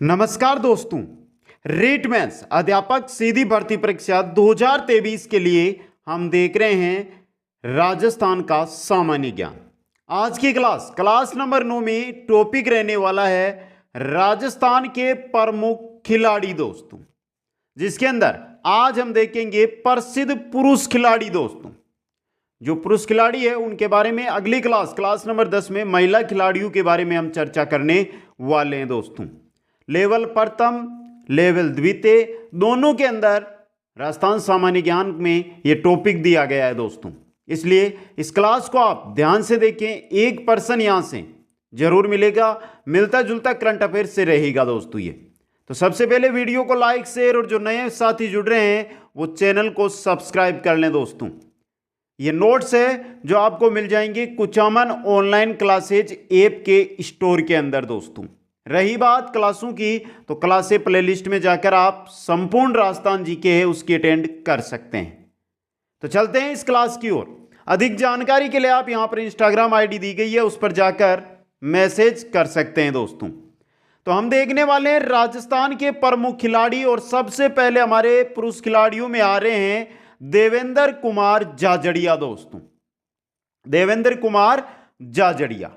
नमस्कार दोस्तों, रीट मेंस अध्यापक सीधी भर्ती परीक्षा 2023 के लिए हम देख रहे हैं राजस्थान का सामान्य ज्ञान। आज की क्लास नंबर 9 में टॉपिक रहने वाला है राजस्थान के प्रमुख खिलाड़ी दोस्तों, जिसके अंदर आज हम देखेंगे प्रसिद्ध पुरुष खिलाड़ी दोस्तों। जो पुरुष खिलाड़ी है उनके बारे में अगली क्लास नंबर 10 में महिला खिलाड़ियों के बारे में हम चर्चा करने वाले हैं दोस्तों। लेवल प्रथम लेवल द्वितीय दोनों के अंदर राजस्थान सामान्य ज्ञान में यह टॉपिक दिया गया है दोस्तों, इसलिए इस क्लास को आप ध्यान से देखें। 1% यहां से जरूर मिलेगा, मिलता जुलता करंट अफेयर से रहेगा दोस्तों ये। तो सबसे पहले वीडियो को लाइक शेयर और जो नए साथी जुड़ रहे हैं वो चैनल को सब्सक्राइब कर लें दोस्तों। ये नोट्स है जो आपको मिल जाएंगे कुचामन ऑनलाइन क्लासेज ऐप के स्टोर के अंदर दोस्तों। रही बात क्लासों की, तो क्लासे प्लेलिस्ट में जाकर आप संपूर्ण राजस्थान जीके है उसकी अटेंड कर सकते हैं। तो चलते हैं इस क्लास की ओर। अधिक जानकारी के लिए आप यहां पर इंस्टाग्राम आईडी दी गई है, उस पर जाकर मैसेज कर सकते हैं दोस्तों। तो हम देखने वाले हैं राजस्थान के प्रमुख खिलाड़ी, और सबसे पहले हमारे पुरुष खिलाड़ियों में आ रहे हैं देवेंद्र कुमार जाजड़िया दोस्तों। देवेंद्र कुमार जाजड़िया,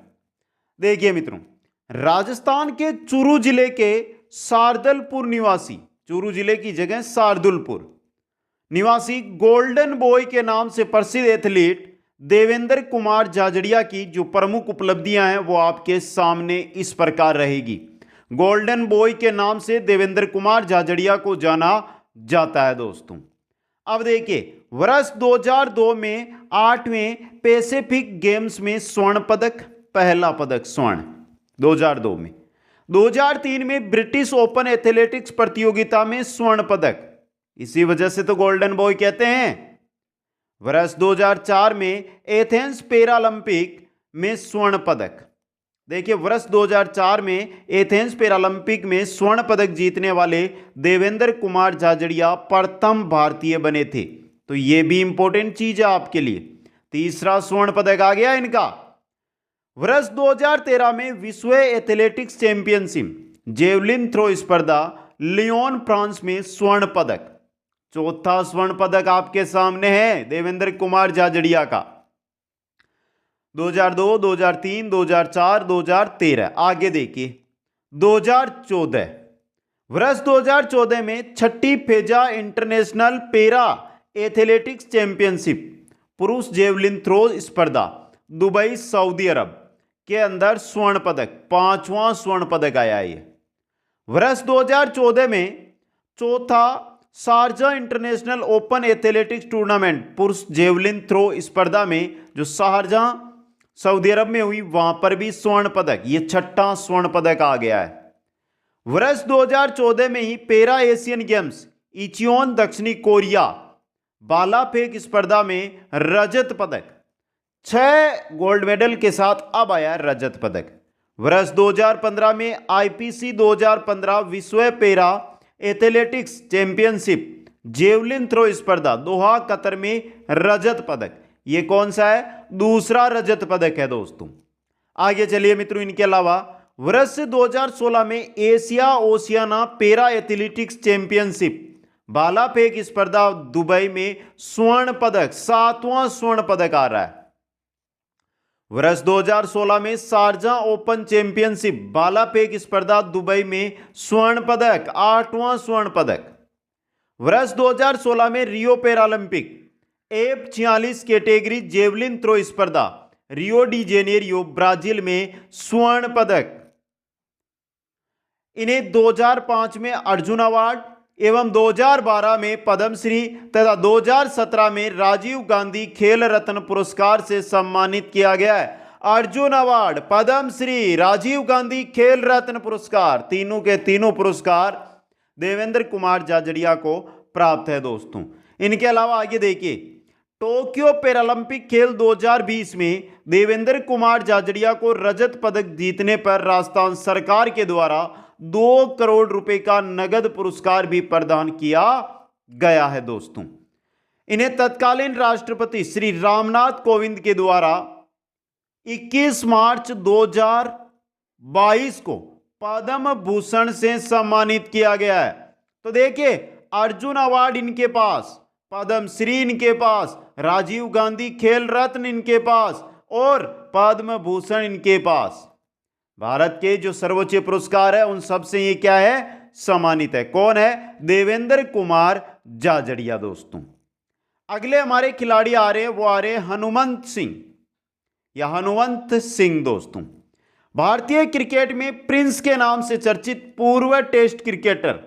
देखिए मित्रों, राजस्थान के चूरू जिले के शार्दुलपुर निवासी, चूरू जिले की जगह शार्दुलपुर निवासी गोल्डन बॉय के नाम से प्रसिद्ध एथलीट देवेंद्र कुमार जाजड़िया की जो प्रमुख उपलब्धियां हैं वो आपके सामने इस प्रकार रहेगी। गोल्डन बॉय के नाम से देवेंद्र कुमार जाजड़िया को जाना जाता है दोस्तों। अब देखिए, वर्ष 2002 में 8वें पैसिफिक गेम्स में स्वर्ण पदक, पहला पदक स्वर्ण 2002 में। 2003 में ब्रिटिश ओपन एथलेटिक्स प्रतियोगिता में स्वर्ण पदक, इसी वजह से तो गोल्डन बॉय कहते हैं। वर्ष 2004 में एथेंस पैरालंपिक में स्वर्ण पदक। देखिए, वर्ष 2004 में एथेंस पैरालंपिक में स्वर्ण पदक जीतने वाले देवेंद्र कुमार जाजड़िया प्रथम भारतीय बने थे। तो यह भी इंपॉर्टेंट चीज है आपके लिए। तीसरा स्वर्ण पदक आ गया इनका। वर्ष 2013 में विश्व एथलेटिक्स चैंपियनशिप जेवलिन थ्रो स्पर्धा लियोन फ्रांस में स्वर्ण पदक। चौथा स्वर्ण पदक आपके सामने है देवेंद्र कुमार जाजड़िया का। 2002, 2003, 2004, 2013। आगे देखिए 2014, वर्ष 2014 में छठी फेजा इंटरनेशनल पैरा एथलेटिक्स चैंपियनशिप पुरुष जेवलिन थ्रो स्पर्धा दुबई सऊदी अरब के अंदर स्वर्ण पदक, 5वां स्वर्ण पदक आया है। वर्ष 2014 में चौथा Sharjah international open athletics tournament पुरुष जेवलिन थ्रो स्पर्धा में जो शारजा सऊदी अरब में हुई, वहां पर भी स्वर्ण पदक, यह छठा स्वर्ण पदक आ गया है। वर्ष 2014 में ही पैरा एशियन गेम्स इचियोन दक्षिणी कोरिया भाला फेंक स्पर्धा में रजत पदक, 6 गोल्ड मेडल के साथ अब आया रजत पदक। वर्ष 2015 में आईपीसी 2015 विश्व para athletics championship javelin throw स्पर्धा दोहा कतर में रजत पदक। यह कौन सा है? दूसरा रजत पदक है दोस्तों। आगे चलिए मित्रों, इनके अलावा वर्ष 2016 में Asia Oceania para athletics championship भाला फेंक स्पर्धा दुबई में स्वर्ण पदक, 7वां स्वर्ण पदक आ रहा है। वर्ष 2016 में शारजा ओपन चैंपियनशिप भाला फेंक स्पर्धा दुबई में स्वर्ण पदक, 8वां स्वर्ण पदक। वर्ष 2016 में Rio Paralympic F46 category javelin throw स्पर्धा रियो डी जेनेरियो ब्राजील में स्वर्ण पदक। इन्हें 2005 में अर्जुन अवार्ड एवं 2012 में पद्मश्री तथा 2017 में राजीव गांधी खेल रत्न पुरस्कार से सम्मानित किया गया है। अर्जुन अवार्ड, पद्मश्री, राजीव गांधी खेल रत्न पुरस्कार, तीनों के तीनों पुरस्कार देवेंद्र कुमार जाजड़िया को प्राप्त है दोस्तों। इनके अलावा आगे देखिए, टोक्यो पैरालंपिक खेल 2020 में देवेंद्र कुमार जाजड़िया को रजत पदक जीतने पर राजस्थान सरकार के द्वारा 2 करोड़ रुपए का नगद पुरस्कार भी प्रदान किया गया है दोस्तों। इन्हें तत्कालीन राष्ट्रपति श्री रामनाथ कोविंद के द्वारा 21 मार्च 2022 को पद्म भूषण से सम्मानित किया गया है। तो देखिए, अर्जुन अवार्ड इनके पास, पद्म श्री इनके पास, राजीव गांधी खेल रत्न इनके पास और पद्म भूषण इनके पास। भारत के जो सर्वोच्च पुरस्कार है उन सब से ये क्या है, सम्मानित है। कौन है? देवेंद्र कुमार जाजड़िया दोस्तों। अगले हमारे खिलाड़ी आ रहे हैं, वो आ रहे हैं हनुमंत सिंह या हनुमंत सिंह दोस्तों। भारतीय क्रिकेट में प्रिंस के नाम से चर्चित पूर्व टेस्ट क्रिकेटर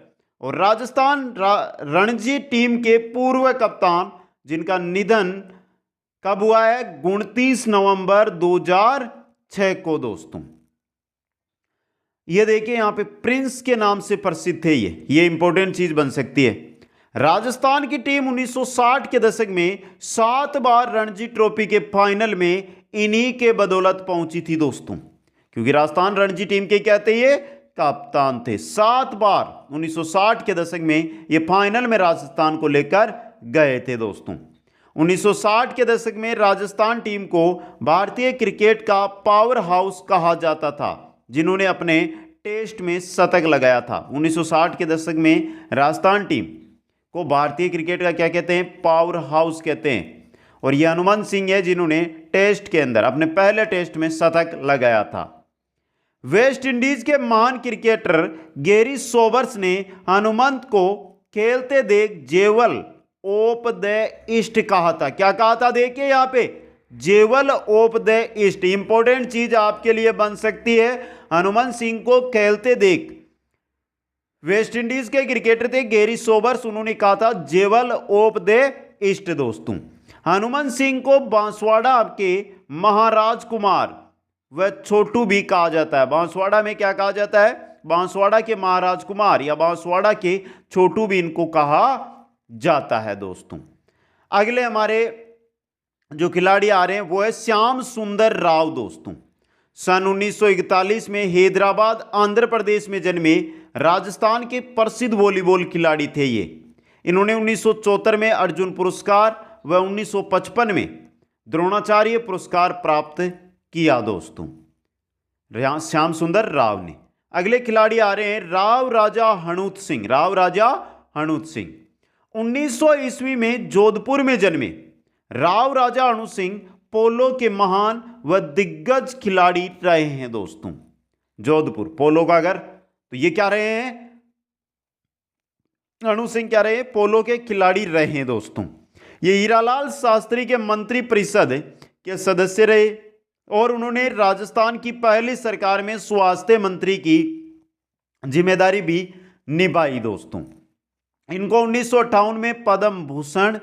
और राजस्थान रणजी टीम के पूर्व कप्तान, जिनका निधन कब हुआ है? 29 नवंबर 2006 को दोस्तों। ये देखिए यहां पे प्रिंस के नाम से प्रसिद्ध थे ये इंपॉर्टेंट चीज बन सकती है। राजस्थान की टीम 1960 के दशक में 7 बार रणजी ट्रॉफी के फाइनल में इन्हीं के बदौलत पहुंची थी दोस्तों, क्योंकि राजस्थान रणजी टीम के कहते ये कप्तान थे। 7 बार 1960 के दशक में ये फाइनल में राजस्थान को लेकर गए थे दोस्तों। 1960 के दशक में राजस्थान टीम को भारतीय क्रिकेट का पावर हाउस कहा जाता था, जिन्होंने अपने टेस्ट में शतक लगाया था। 1960 के दशक में राजस्थान टीम को भारतीय क्रिकेट का क्या कहते हैं? पावर हाउस कहते हैं। और यह हनुमंत सिंह है जिन्होंने टेस्ट के अंदर अपने पहले टेस्ट में शतक लगाया था। वेस्ट इंडीज के महान क्रिकेटर गैरी सोबर्स ने हनुमंत को खेलते देख जेवल ऑफ द ईस्ट कहा था। क्या कहा था? देखिए यहां पे जेवल ऑफ द ईस्ट। इंपॉर्टेंट चीज आपके लिए बन सकती है। हनुमंत सिंह को खेलते देख वेस्ट इंडीज के क्रिकेटर थे गैरी सोबर्स, उन्होंने कहा था जेवल ऑफ द ईस्ट दोस्तों। हनुमंत सिंह को बांसवाड़ा के महाराज कुमार व छोटू भी कहा जाता है। बांसवाड़ा में क्या कहा जाता है? बांसवाड़ा के महाराज कुमार या बांसवाड़ा के छोटू भी इनको कहा जाता है दोस्तों। अगले हमारे जो खिलाड़ी आ रहे हैं वो है श्याम सुंदर राव दोस्तों। सन 1941 में हैदराबाद आंध्र प्रदेश में जन्मे राजस्थान के प्रसिद्ध वॉलीबॉल खिलाड़ी थे ये। इन्होंने 1974 में अर्जुन पुरस्कार व 1955 में द्रोणाचार्य पुरस्कार प्राप्त किया दोस्तों, श्याम सुंदर राव ने। अगले खिलाड़ी आ रहे हैं राव राजा हणूत सिंह। राव राजा हणूत सिंह 1900 ईस्वी में जोधपुर में जन्मे राव राजा हणूत सिंह पोलो के महान व दिग्गज खिलाड़ी रहे हैं दोस्तों। जोधपुर पोलो का अगर तो ये क्या रहे हैं? हणूत सिंह क्या रहे? पोलो के खिलाड़ी रहे हैं दोस्तों। ये हीरालाल शास्त्री के मंत्री परिषद के सदस्य रहे और उन्होंने राजस्थान की पहली सरकार में स्वास्थ्य मंत्री की जिम्मेदारी भी निभाई दोस्तों। इनको 1958 में पद्म भूषण,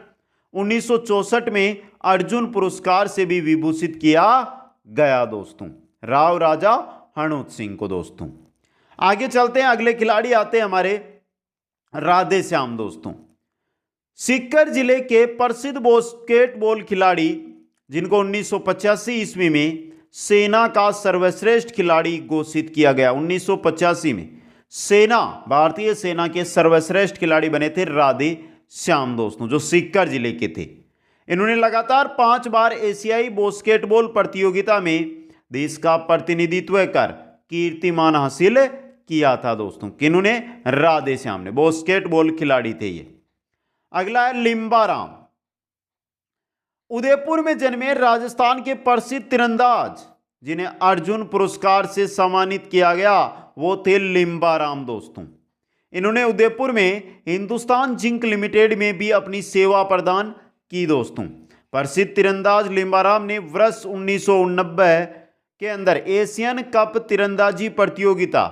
1964 में अर्जुन पुरस्कार से भी विभूषित किया गया दोस्तों, राव राजा हणूत सिंह को दोस्तों। आगे चलते हैं, अगले खिलाड़ी आते हैं हमारे राधे श्याम दोस्तों। सीकर जिले के प्रसिद्ध बास्केटबॉल खिलाड़ी, जिनको 1985 ईस्वी में सेना का सर्वश्रेष्ठ खिलाड़ी घोषित किया गया। 1985 में सेना, भारतीय सेना के सर्वश्रेष्ठ खिलाड़ी बने थे राधे श्याम दोस्तों, जो सीकर जिले के थे। इन्होंने लगातार 5 बार एशियाई बास्केटबॉल प्रतियोगिता में देश का प्रतिनिधित्व कर कीर्तिमान हासिल किया था दोस्तों। किन्होंने? राधे श्याम ने। बास्केटबॉल खिलाड़ी थे ये। अगला है लिम्बाराम। उदयपुर में जन्मे राजस्थान के प्रसिद्ध तीरंदाज, जिन्हें अर्जुन पुरस्कार से सम्मानित किया गया, वो थे लिम्बाराम दोस्तों। इन्होंने उदयपुर में हिंदुस्तान जिंक लिमिटेड में भी अपनी सेवा प्रदान की दोस्तों। प्रसिद्ध तीरंदाज लिम्बाराम ने वर्ष 1989 के अंदर एशियन कप तीरंदाजी प्रतियोगिता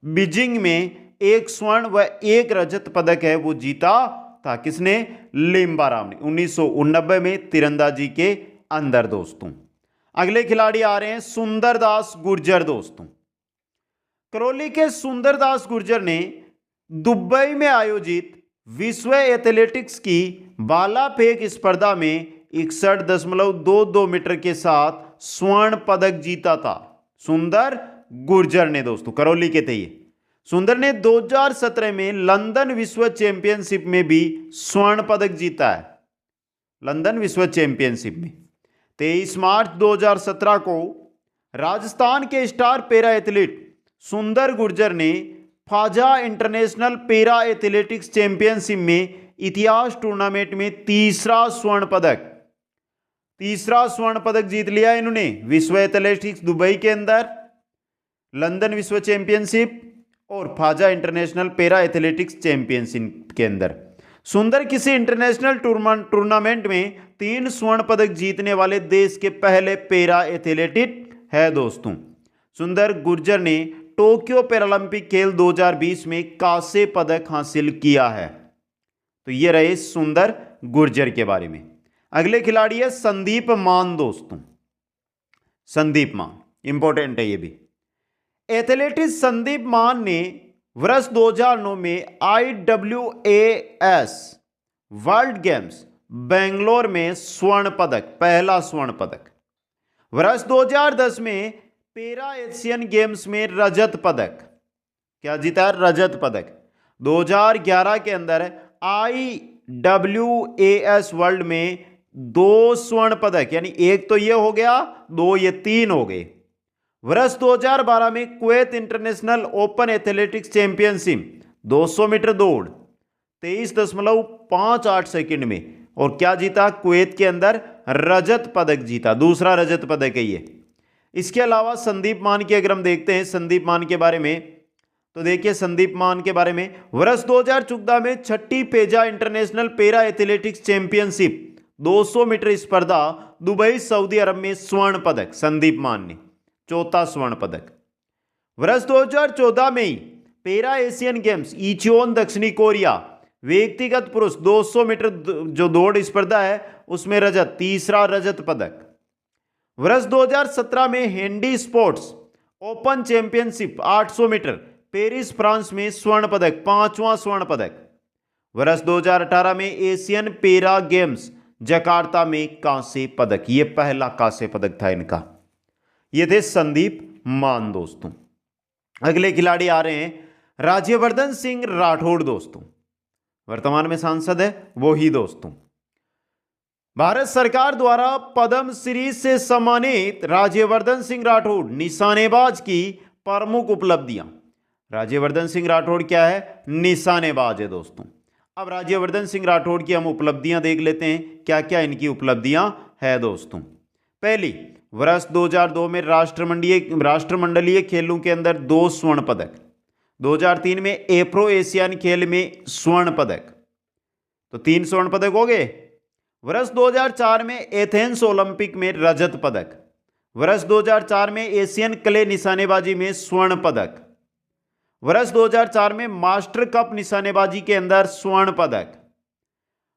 बीजिंग में 1 स्वर्ण व 1 रजत पदक है वो जीता था। किसने? लिम्बाराम ने, 1989 में तीरंदाजी के अंदर दोस्तों। अगले खिलाड़ी आ रहे हैं सुंदरदास गुर्जर दोस्तों। करौली के सुंदरदास गुर्जर ने दुबई में आयोजित विश्व एथलेटिक्स की भाला फेंक स्पर्धा में 61.22 मीटर के साथ स्वर्ण पदक जीता था। सुंदर गुर्जर ने दोस्तों, करौली के थे ये। सुंदर ने 2017 में लंदन विश्व चैंपियनशिप में भी स्वर्ण पदक जीता है। लंदन विश्व चैंपियनशिप में 23 मार्च 2017 को राजस्थान के स्टार पैरा एथलीट सुंदर गुर्जर ने फाजा इंटरनेशनल पैरा एथलेटिक्स चैंपियनशिप में इतिहास टूर्नामेंट में तीसरा स्वर्ण पदक जीत लिया इन्होंने। विश्व एथलेटिक्स दुबई के अंदर, लंदन विश्व चैंपियनशिप और फाजा इंटरनेशनल पैरा एथलेटिक्स चैंपियनशिप के अंदर। सुंदर किसी इंटरनेशनल टूर्नामेंट में 3 स्वर्ण पदक जीतने वाले देश के पहले पैरा एथलेटिक है दोस्तों। सुंदर गुर्जर ने टोक्यो पैरालंपिक खेल 2020 में कांस्य पदक हासिल किया है। तो ये रहे सुंदर गुर्जर के बारे में। अगले खिलाड़ी है संदीप मान दोस्तों। संदीप मान इंपॉर्टेंट है ये भी। एथलेटिक्स संदीप मान ने वर्ष 2009 में IWAS वर्ल्ड गेम्स बेंगलोर में स्वर्ण पदक, पहला स्वर्ण पदक। वर्ष 2010 में पैरा एशियन गेम्स में रजत पदक, क्या जीता? रजत पदक। 2011 के अंदर IWAS वर्ल्ड में 2 स्वर्ण पदक, यानी एक तो ये हो गया, 2 ये 3 हो गए। वर्ष 2012 में Kuwait international open athletics championship 200 metre दौड़ 23.58 सेकंड में, और क्या जीता? कुवैत के अंदर रजत पदक जीता, दूसरा रजत पदक है ये। इसके अलावा संदीप मान की अगर हम देखते हैं संदीप मान के बारे में, तो देखिए संदीप मान के बारे में, वर्ष 2014 में 6ठी पेजा international para athletics championship 200 metre स्पर्धा दुबई सऊदी अरब में स्वर्ण पदक संदीप मान ने, चौथा स्वर्ण पदक। वर्ष 2014 में पैरा एशियन गेम्स इचियोन दक्षिणी कोरिया व्यक्तिगत पुरुष 200 मीटर जो दौड़ स्पर्धा है उसमें रजत, तीसरा रजत पदक। वर्ष 2017 में handi sports open championship 800 metre Paris France में स्वर्ण पदक, पांचवां स्वर्ण पदक। वर्ष 2018 में एशियन पैरा गेम्स जकार्ता में कांस्य पदक, ये पहला कांस्य पदक था इनका। ये थे संदीप मान दोस्तों। अगले खिलाड़ी आ रहे हैं राज्यवर्धन सिंह राठौड़ दोस्तों, वर्तमान में सांसद है वो ही दोस्तों। भारत सरकार द्वारा पद्म श्री से सम्मानित राज्यवर्धन सिंह राठौड़ निशानेबाज की प्रमुख उपलब्धियां। राज्यवर्धन सिंह राठौड़ क्या है? निशानेबाज है दोस्तों। अब राज्यवर्धन सिंह राठौड़ की हम उपलब्धियां देख लेते हैं, क्या क्या इनकी उपलब्धियां है दोस्तों। पहली, वर्ष 2002 में राष्ट्रमंडलीय खेलों के अंदर 2 स्वर्ण पदक। 2003 में एफ्रो एशियान खेल में स्वर्ण पदक, तो 3 स्वर्ण पदक हो गए। वर्ष 2004 में एथेंस ओलंपिक में रजत पदक। वर्ष 2004 में एशियन क्ले निशानेबाजी में स्वर्ण पदक। वर्ष 2004 में मास्टर कप निशानेबाजी के अंदर स्वर्ण पदक।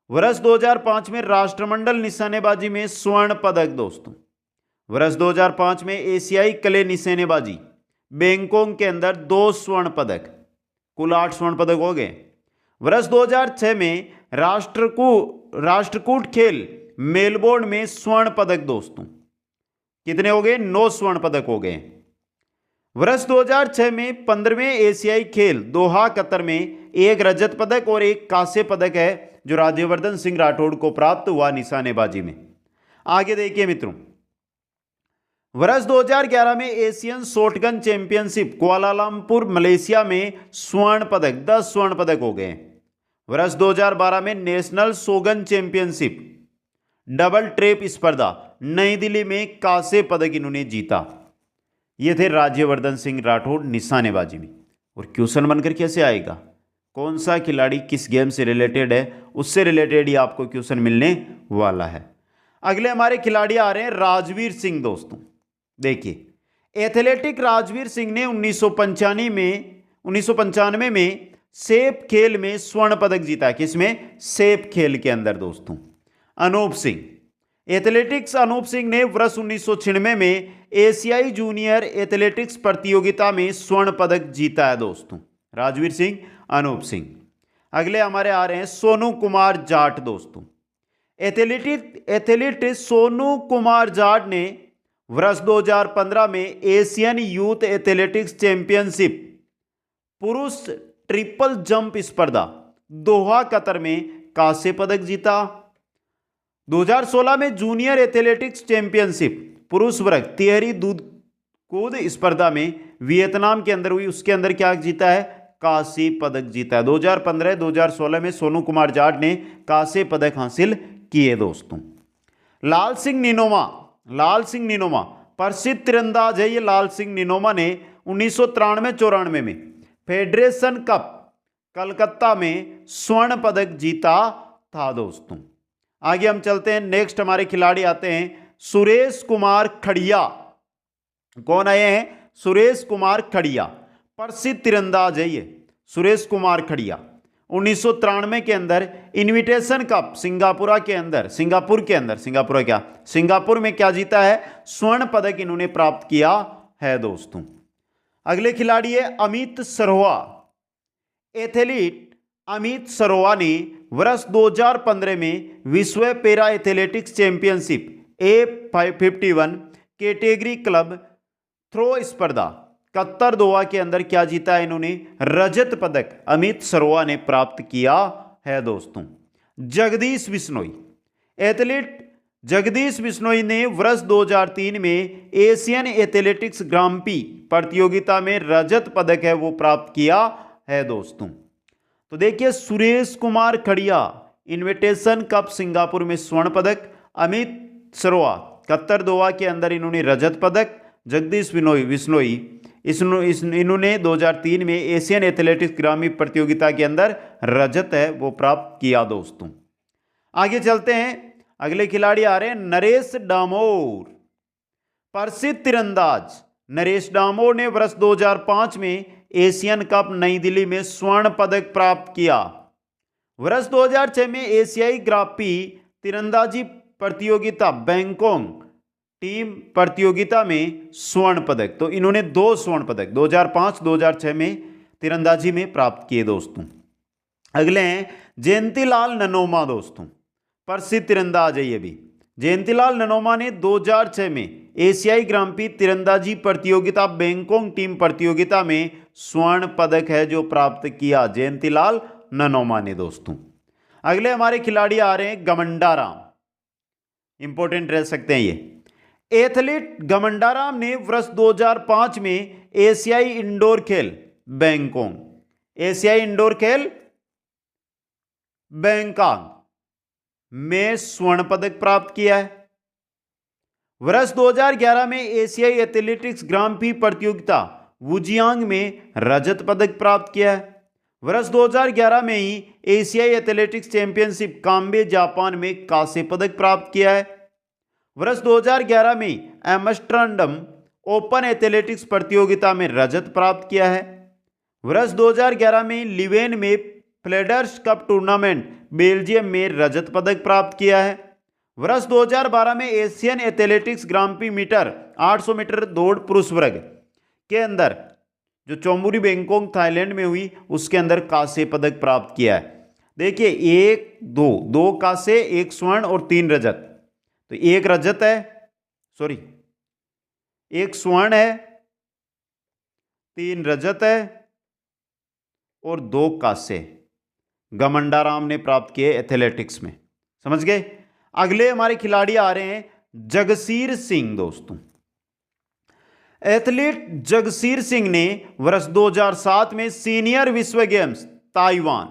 वर्ष 2005 में राष्ट्रमंडल निशानेबाजी में स्वर्ण पदक दोस्तों। वर्ष 2005 में एशियाई क्ले निशानेबाजी बैंकॉक के अंदर 2 स्वर्ण पदक, कुल 8 स्वर्ण पदक हो गए। वर्ष 2006 में राष्ट्रकूट खेल मेलबोर्न में स्वर्ण पदक दोस्तों, कितने हो गए? 9 स्वर्ण पदक हो गए। वर्ष 2006 में 15वें एशियाई खेल दोहा कतर में 1 रजत पदक और 1 कांस्य पदक है जो राज्यवर्धन सिंह राठौड़ को प्राप्त हुआ निशानेबाजी में। आगे देखिए मित्रों, वर्ष 2011 में Asian shotgun championship Kuala Lumpur Malaysia में स्वर्ण पदक, 10 स्वर्ण पदक हो गए। वर्ष 2012 में नेशनल शोगन चैंपियनशिप डबल ट्रैप स्पर्धा नई दिल्ली में कांस्य पदक इन्होंने जीता। ये थे राज्यवर्धन सिंह राठौड़ निशानेबाजी में। और क्वेश्चन बनकर कैसे आएगा, कौन सा खिलाड़ी किस गेम से रिलेटेड है, उससे रिलेटेड ही आपको क्वेश्चन मिलने वाला है। अगले हमारे खिलाड़ी आ रहे हैं राजवीर सिंह दोस्तों। देखिए एथलेटिक राजवीर सिंह ने 1995 में सेप खेल में स्वर्ण पदक जीता। किसमें? सेप खेल के अंदर दोस्तों। अनूप सिंह, एथलेटिक्स अनूप सिंह ने वर्ष 1996 में एशियाई जूनियर एथलेटिक्स प्रतियोगिता में स्वर्ण पदक जीता है दोस्तों। राजवीर सिंह, अनूप सिंह। अगले हमारे आ रहे हैं सोनू कुमार जाट दोस्तों। एथलीट सोनू कुमार जाट ने वर्ष 2015 में एशियन यूथ एथलेटिक्स चैंपियनशिप पुरुष ट्रिपल जंप स्पर्धा दोहा कतर में कांस्य पदक जीता। 2016 में जूनियर एथलेटिक्स चैंपियनशिप पुरुष वर्ग तिहरी दूध कूद स्पर्धा में वियतनाम के अंदर हुई, उसके अंदर क्या जीता है, कांस्य पदक जीता है। 2015 2016 में सोनू कुमार जाट ने कांस्य पदक हासिल किए दोस्तों। लाल सिंह निनोमा प्रसिद्ध तीरंदाज है। ये लाल सिंह निनोमा ने 1993-94 में फेडरेशन कप कलकत्ता में स्वर्ण पदक जीता था दोस्तों। आगे हम चलते हैं, नेक्स्ट हमारे खिलाड़ी आते हैं सुरेश कुमार खड़िया। कौन आए हैं, सुरेश कुमार खड़िया, प्रसिद्ध तीरंदाज है ये सुरेश कुमार खड़िया। 1993 के अंदर इनविटेशन कप सिंगापुर में क्या जीता है, स्वर्ण पदक इन्होंने प्राप्त किया है दोस्तों। अगले खिलाड़ी है अमित सरोवा। एथलीट अमित सरोवा ने वर्ष 2015 में विश्व para athletics championship A51 category club throw स्पर्धा कतर दोहा के अंदर क्या जीता है, इन्होंने रजत पदक अमित सरोवा ने प्राप्त किया है दोस्तों। जगदीश बिश्नोई, एथलीट जगदीश बिश्नोई ने वर्ष 2003 में एशियन एथलेटिक्स ग्रांप्री प्रतियोगिता में रजत पदक है वो प्राप्त किया है दोस्तों। तो देखिए सुरेश कुमार खड़िया इन्विटेशन कप सिंगापुर में स्वर्ण पदक, अमित सरोवा कतर दोहा के अंदर इन्होंने रजत पदक, जगदीश बिश्नोई इन्होंने 2003 में एशियन एथलेटिक्स ग्रांप्री प्रतियोगिता के अंदर रजत है वो प्राप्त किया दोस्तों। आगे चलते हैं, अगले खिलाड़ी आ रहे हैं नरेश डामोर। प्रसिद्ध तीरंदाज नरेश डामोर ने वर्ष 2005 में एशियन कप नई दिल्ली में स्वर्ण पदक प्राप्त किया। वर्ष 2006 में एशियाई ग्रांप्री तीरंदाजी प्रतियोगिता बैंकॉक टीम प्रतियोगिता में स्वर्ण पदक, तो इन्होंने 2 स्वर्ण पदक 2005-2006 में तीरंदाजी में प्राप्त किए दोस्तों। अगले हैं जयंतीलाल ननोमा दोस्तों, प्रसिद्ध तीरंदाज है ये भी। जयंतीलाल ननोमा ने 2006 में एशियाई ग्रांप्री तीरंदाजी प्रतियोगिता बैंकॉक टीम प्रतियोगिता में स्वर्ण पदक है जो प्राप्त किया, जयंतीलाल ननोमा ने दोस्तों। अगले हमारे खिलाड़ी आ रहे हैं गमंडाराम, इंपॉर्टेंट रह सकते हैं ये। एथलीट गमंडाराम ने वर्ष 2005 में एशियाई इंडोर खेल बैंकॉक में स्वर्ण पदक प्राप्त किया है। वर्ष 2011 में एशियाई एथलेटिक्स ग्रांप्री प्रतियोगिता वुजियांग में रजत पदक प्राप्त किया है। वर्ष 2011 में ही एशियाई एथलेटिक्स चैंपियनशिप काम्बे जापान में कांस्य पदक प्राप्त किया है। वर्ष 2011 में एम्स्टर्डम ओपन एथलेटिक्स प्रतियोगिता में रजत प्राप्त किया है। वर्ष 2011 में लिवेन में फ्लेडर्स कप टूर्नामेंट बेल्जियम में रजत पदक प्राप्त किया है। वर्ष 2012 में एशियन एथलेटिक्स ग्रांप्री 800 मीटर दौड़ पुरुष वर्ग के अंदर जो चौमुरी बैंकॉक थाईलैंड में हुई उसके अंदर कांस्य पदक प्राप्त किया है। देखिए 2 कांस्य, 1 स्वर्ण और 3 रजत, तो 1 रजत है, 1 स्वर्ण है, 3 रजत है और 2 कांस्य गमंडाराम ने प्राप्त किए एथलेटिक्स में, समझ गए। अगले हमारे खिलाड़ी आ रहे हैं जगसीर सिंह दोस्तों। एथलीट जगसीर सिंह ने वर्ष 2007 में सीनियर विश्व गेम्स ताइवान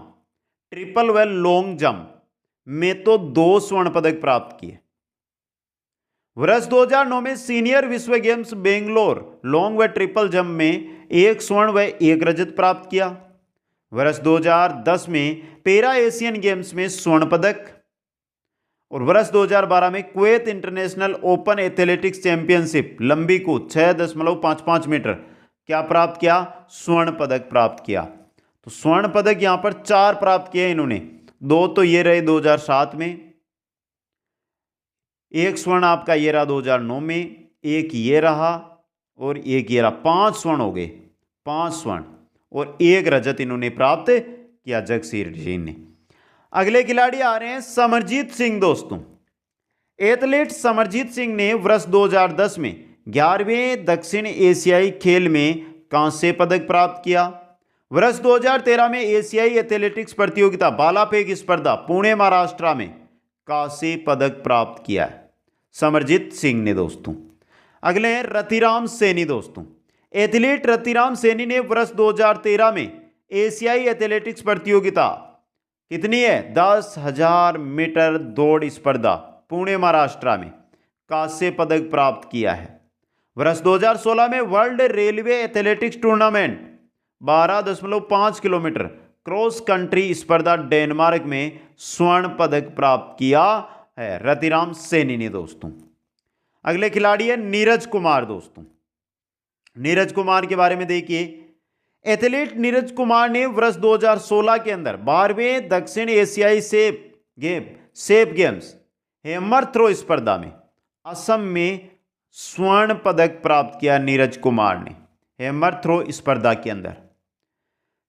ट्रिपल व लॉन्ग जंप में तो 2 स्वर्ण पदक प्राप्त किए। वर्ष 2009 में सीनियर विश्व गेम्स बेंगलोर लॉन्ग व ट्रिपल जंप में 1 स्वर्ण व 1 रजत प्राप्त किया। वर्ष 2010 में पैरा एशियन गेम्स में स्वर्ण पदक और वर्ष 2012 में Kuwait international open athletics championship लंबी कूद 6.55 मीटर क्या प्राप्त किया, स्वर्ण पदक प्राप्त किया। तो स्वर्ण पदक यहां पर 4 प्राप्त किए इन्होंने, 2 तो ये रहे 2007 में, 1 स्वर्ण आपका ये रहा 2009 में, 1 ये रहा और 1 ये रहा, 5 स्वर्ण हो गए, 5 स्वर्ण और 1 रजत इन्होंने प्राप्त किया जगसीर जी ने। अगले खिलाड़ी आ रहे हैं समरजीत सिंह दोस्तों। एथलीट समरजीत सिंह ने वर्ष 2010 में 11वें दक्षिण एशियाई खेल में कांस्य पदक प्राप्त किया। वर्ष 2013 में एशियाई एथलेटिक्स प्रतियोगिता भाला फेंक स्पर्धा पुणे महाराष्ट्र में कांस्य पदक प्राप्त किया है समरजीत सिंह ने दोस्तों। अगले हैं रतिराम सैनी दोस्तों। एथलीट रतिराम सैनी ने वर्ष 2013 में एशियाई एथलेटिक्स प्रतियोगिता कितनी है 10,000 मीटर दौड़ स्पर्धा पुणे महाराष्ट्र में कांस्य पदक प्राप्त किया है। वर्ष 2016 में world railway athletics tournament 12.5 kilometre cross country स्पर्धा डेनमार्क में स्वर्ण पदक प्राप्त किया है रतिराम सैनी ने दोस्तों। अगले खिलाड़ी है नीरज कुमार दोस्तों। नीरज कुमार के बारे में देखिए, एथलीट नीरज कुमार ने वर्ष 2016 के अंदर 12वें दक्षिण एशियाई सेफ गेम्स हैमर थ्रो स्पर्धा में असम में स्वर्ण पदक प्राप्त किया नीरज कुमार ने हैमर थ्रो स्पर्धा के अंदर।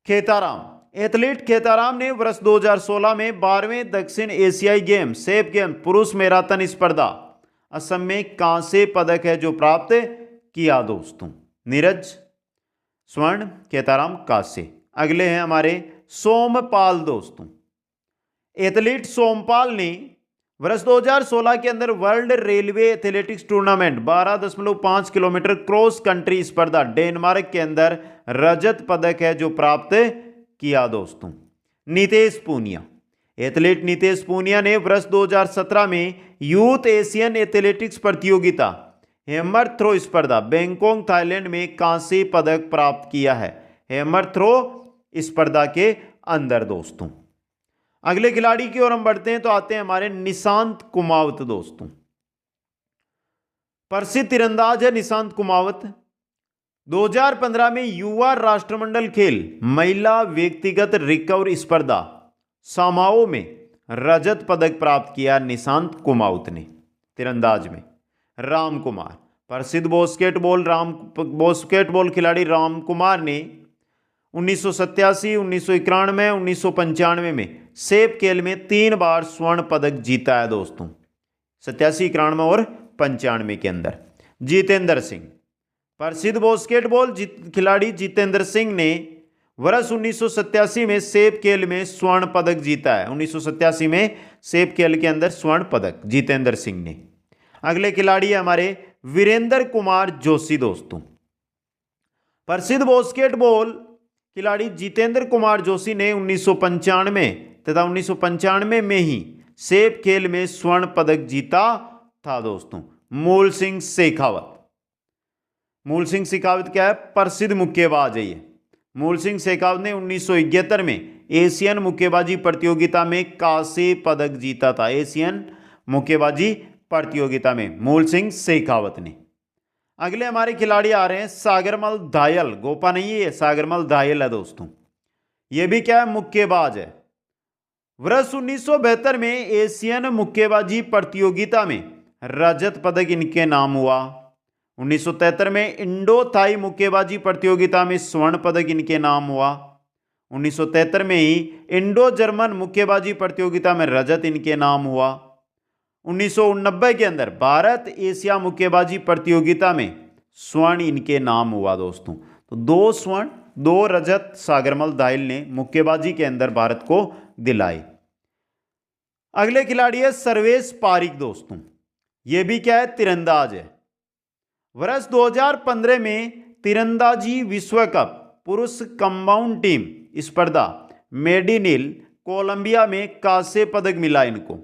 खेताराम, एथलीट खेताराम ने वर्ष 2016 में 12वें दक्षिण एशियाई सेफ गेम पुरुष मैराथन स्पर्धा असम में कांस्य पदक है जो प्राप्त किया दोस्तों। नीरज स्वर्ण, खेताराम कांस्य। अगले हैं हमारे सोमपाल दोस्तों। एथलीट सोमपाल ने वर्ष 2016 के अंदर world railway athletics tournament 12.5 kilometre cross country स्पर्धा डेनमार्क के अंदर रजत पदक है जो प्राप्त किया दोस्तों। नितेश पूनिया, एथलीट नितेश पूनिया ने वर्ष 2017 में यूथ एशियन एथलेटिक्स प्रतियोगिता हैमर थ्रो स्पर्धा बैंकॉक थाईलैंड में कांस्य पदक प्राप्त किया है हैमर थ्रो स्पर्धा के अंदर दोस्तों। अगले खिलाड़ी की ओर हम बढ़ते हैं तो आते हैं हमारे निशांत कुमावत दोस्तों। प्रसिद्ध तीरंदाज है निशांत कुमावत। 2015 में युवा राष्ट्रमंडल खेल महिला व्यक्तिगत रिकर्व स्पर्धा सामाओ में रजत पदक प्राप्त किया निशांत कुमावत ने तीरंदाज में। राम कुमार, प्रसिद्ध बास्केटबॉल खिलाड़ी राम कुमार ने 1987, 1991, 1995 में सेफ खेल में 3 बार स्वर्ण पदक जीता है दोस्तों, 87, 91 और 95 के अंदर। जितेंद्र सिंह, प्रसिद्ध बास्केटबॉल खिलाड़ी जितेंद्र सिंह ने वर्ष 1987 में सेफ खेल में स्वर्ण पदक जीता है। 1987 में सेफ खेल के अंदर स्वर्ण पदक जितेंद्र सिंह ने। अगले खिलाड़ी है हमारे वीरेंद्र कुमार जोशी दोस्तों। प्रसिद्ध बास्केटबॉल खिलाड़ी जितेंद्र कुमार जोशी ने 1995 तथा 1995 में ही सेफ खेल में स्वर्ण पदक जीता था दोस्तों। मूल सिंह शेखावत, मूल सिंह शेखावत क्या है, प्रसिद्ध मुक्केबाज है ये। मूल सिंह शेखावत ने 1971 में एशियन मुक्केबाजी प्रतियोगिता में कांस्य पदक जीता था। एशियन मुक्केबाजी प्रतियोगिता में मूल सिंह शेखावत ने। अगले हमारे खिलाड़ी आ रहे हैं सागरमल धायल। गोपा नहीं है, सागरमल धायल है दोस्तों। ये भी क्या है, मुक्केबाज है। वर्ष 1972 में एशियन मुक्केबाजी प्रतियोगिता में रजत पदक इनके नाम हुआ। 1973 में इंडो थाई मुक्केबाजी प्रतियोगिता में स्वर्ण पदक इनके नाम हुआ। 1973 में ही इंडो जर्मन मुक्केबाजी प्रतियोगिता में रजत इनके नाम हुआ। 1989 के अंदर भारत एशिया मुक्केबाजी प्रतियोगिता में स्वर्ण इनके नाम हुआ दोस्तों। तो 2 स्वर्ण 2 रजत सागरमल धायल ने मुक्केबाजी के अंदर भारत को दिलाए। अगले खिलाड़ी है सर्वेश पारिक दोस्तों। ये भी क्या है, तीरंदाज है। वर्ष 2015 में तीरंदाजी विश्व कप पुरुष कंपाउंड टीम स्पर्धा मेडिनिल कोलंबिया में कांस्य पदक मिला इनको।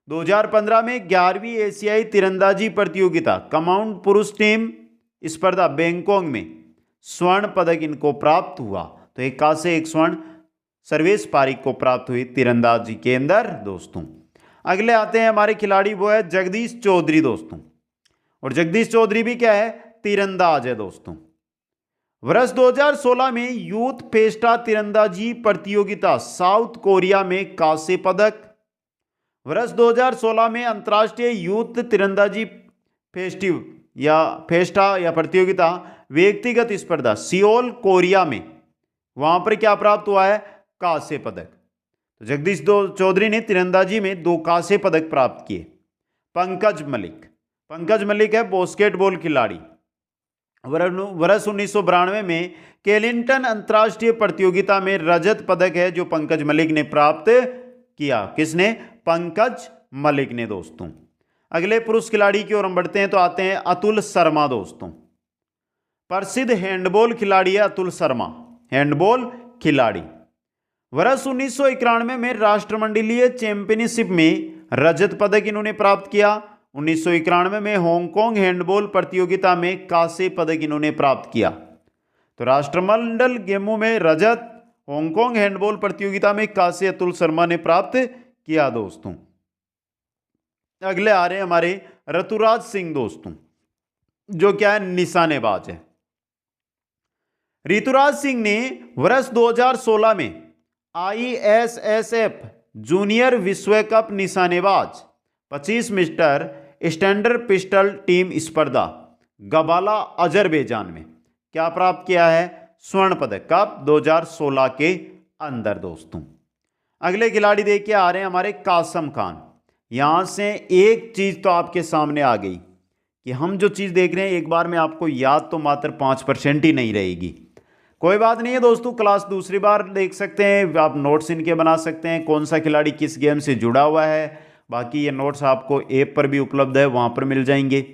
2015 में 11वीं एशियाई तीरंदाजी प्रतियोगिता कंपाउंड पुरुष टीम स्पर्धा बैंकॉक में स्वर्ण पदक इनको प्राप्त हुआ। तो एक कांस्य एक स्वर्ण सर्वेश पारिक को प्राप्त हुई तीरंदाजी के अंदर दोस्तों। अगले आते हैं हमारे खिलाड़ी, वो है जगदीश चौधरी दोस्तों। और जगदीश चौधरी भी क्या है, तीरंदाज है दोस्तों। वर्ष 2016 में यूथ फेस्टा तीरंदाजी प्रतियोगिता साउथ कोरिया में कांस्य पदक। वर्ष 2016 में अंतर्राष्ट्रीय यूथ तीरंदाजी फेस्टा प्रतियोगिता व्यक्तिगत स्पर्धा सियोल कोरिया में, वहां पर क्या प्राप्त हुआ है, कांस्य पदक। तो जगदीश चौधरी ने तीरंदाजी में 2 कांस्य पदक प्राप्त किए। पंकज मलिक है बास्केटबॉल खिलाड़ी। वर्ष 1992 में केलिंगटन अंतर्राष्ट्रीय प्रतियोगिता में रजत पदक है जो पंकज मलिक ने प्राप्त किया। किसने, पंकज मलिक ने दोस्तों। अगले पुरुष खिलाड़ी की ओर हम बढ़ते हैं तो आते हैं अतुल शर्मा दोस्तों। प्रसिद्ध हैंडबॉल खिलाड़ी है अतुल शर्मा, हैंडबॉल खिलाड़ी। वर्ष 1991 में राष्ट्रमंडलीय चैंपियनशिप में रजत पदक इन्होंने प्राप्त किया। 1991 में हांगकांग हैंडबॉल प्रतियोगिता में कांस्य पदक इन्होंने प्राप्त किया। तो राष्ट्रमंडल गेमों में रजत, हांगकांग हैंडबॉल प्रतियोगिता में कांस्य अतुल शर्मा ने प्राप्त किया दोस्तों। अगले आ रहे हैं हमारे ऋतुराज सिंह दोस्तों, जो क्या है निशानेबाज है। ऋतुराज सिंह ने वर्ष 2016 में ISSF जूनियर विश्व कप निशानेबाज 25 मीटर स्टैंडर्ड पिस्टल टीम स्पर्धा गबाला अजरबैजान में क्या प्राप्त किया है? स्वर्ण पदक। कब? 2016 के अंदर दोस्तों। अगले खिलाड़ी देखिए आ रहे हैं हमारे कासम खान। यहां से एक चीज तो आपके सामने आ गई कि हम जो चीज देख रहे हैं एक बार में आपको याद तो मात्र 5% ही नहीं रहेगी। कोई बात नहीं है दोस्तों, क्लास दूसरी बार देख सकते हैं, आप नोट्स इनके बना सकते हैं, कौन सा खिलाड़ी किस गेम से जुड़ा हुआ है। बाकी ये नोट्स आपको ऐप पर भी उपलब्ध है, वहां पर मिल जाएंगे।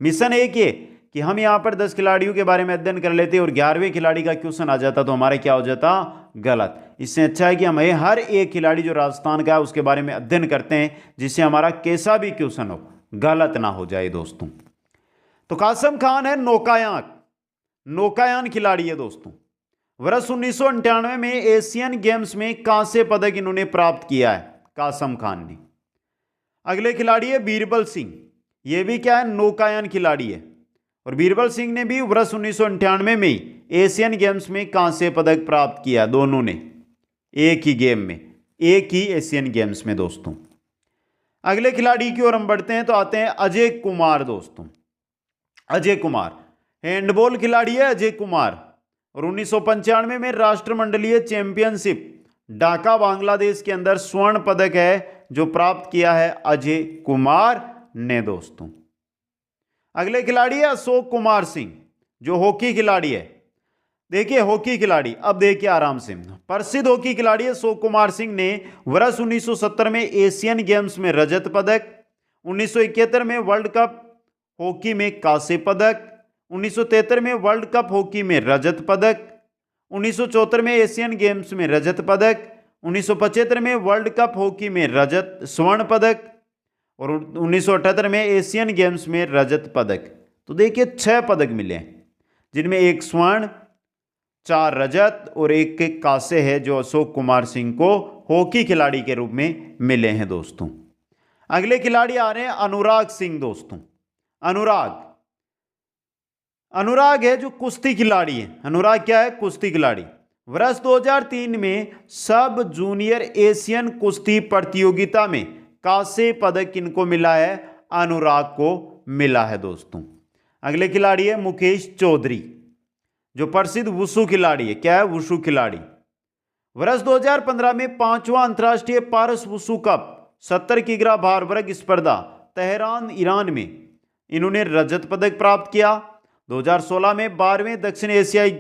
मिशन एक ये कि हम यहाँ पर 10 खिलाड़ियों के बारे में अध्ययन कर लेते और 11वें खिलाड़ी का क्वेश्चन आ जाता तो हमारा क्या हो जाता? गलत। इससे अच्छा है कि हम हर एक खिलाड़ी जो राजस्थान का है उसके बारे में अध्ययन करते हैं, जिससे हमारा कैसा भी क्वेश्चन हो गलत ना हो जाए दोस्तों। तो कासम खान है नौकायान खिलाड़ी है दोस्तों। वर्ष 1998 में एशियन गेम्स में कांस्य पदक इन्होंने प्राप्त किया है कासम खान ने। अगले खिलाड़ी है बीरबल सिंह, ये भी क्या है? नौकायान खिलाड़ी है। और बीरबल सिंह ने भी वर्ष 1998 में एशियन गेम्स में कांस्य पदक प्राप्त किया, दोनों ने एक ही गेम में, एक ही एशियन गेम्स में दोस्तों। अगले खिलाड़ी की ओर हम बढ़ते हैं तो आते हैं अजय कुमार दोस्तों। अजय कुमार हैंडबॉल खिलाड़ी है अजय कुमार। और 1995 में राष्ट्रमंडलीय चैंपियनशिप ढाका बांग्लादेश के अंदर स्वर्ण पदक है जो प्राप्त किया है अजय कुमार ने दोस्तों। अगले खिलाड़ी है अशोक कुमार सिंह, जो हॉकी खिलाड़ी है। देखिए हॉकी खिलाड़ी, अब देखिए आराम से, प्रसिद्ध हॉकी खिलाड़ी अशोक कुमार सिंह ने वर्ष 1970 में एशियन गेम्स में रजत पदक, 1971 में वर्ल्ड कप हॉकी में कांस्य पदक, 1973 में वर्ल्ड कप हॉकी में रजत पदक, 1974 में एशियन गेम्स में रजत पदक, 1975 में वर्ल्ड कप हॉकी में रजत स्वर्ण पदक और 1978 में एशियन गेम्स में रजत पदक। तो देखिए 6 पदक मिले हैं, जिनमें एक स्वर्ण, 4 रजत और एक कांस्य है, जो अशोक कुमार सिंह को हॉकी खिलाड़ी के रूप में मिले हैं दोस्तों। अगले खिलाड़ी आ रहे हैं अनुराग सिंह दोस्तों। अनुराग है जो कुश्ती खिलाड़ी है। अनुराग क्या है? कुश्ती खिलाड़ी। वर्ष 2003 में सब जूनियर एशियन कुश्ती प्रतियोगिता में कांस्य पदक किनको मिला है? अनुराग को मिला है दोस्तों। अगले खिलाड़ी है मुकेश चौधरी, जो प्रसिद्ध वुशु खिलाड़ी है। क्या है? वुशु खिलाड़ी। वर्ष 2015 में 5वां अंतर्राष्ट्रीय पारस वुशु कप 70 किग्रा भार वर्ग स्पर्धा तेहरान ईरान में इन्होंने रजत पदक प्राप्त किया। 2016 में 12वें दक्षिण एशियाई